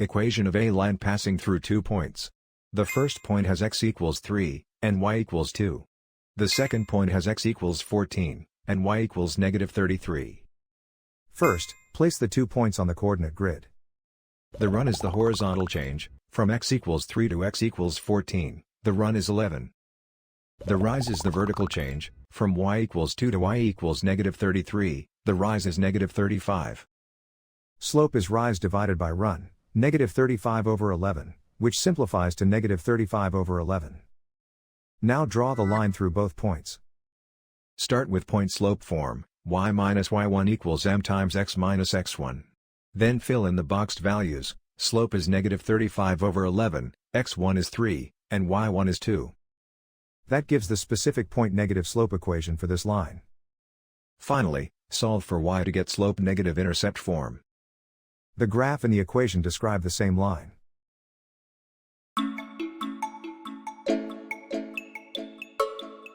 Equation of a line passing through 2 points. The first point has x equals 3, and y equals 2. The second point has x equals 14, and y equals -33. First, place the 2 points on the coordinate grid. The run is the horizontal change, from x equals 3 to x equals 14, the run is 11. The rise is the vertical change, from y equals 2 to y equals -33, the rise is -35. Slope is rise divided by run, -35 over 11, which simplifies to -35 over 11. Now draw the line through both points. Start with point slope form, y minus y1 equals m times x minus x1. Then fill in the boxed values. Slope is -35 over 11, x1 is 3, and y1 is 2. That gives the specific point negative slope equation for this line. Finally, solve for y to get slope negative intercept form. The graph and the equation describe the same line.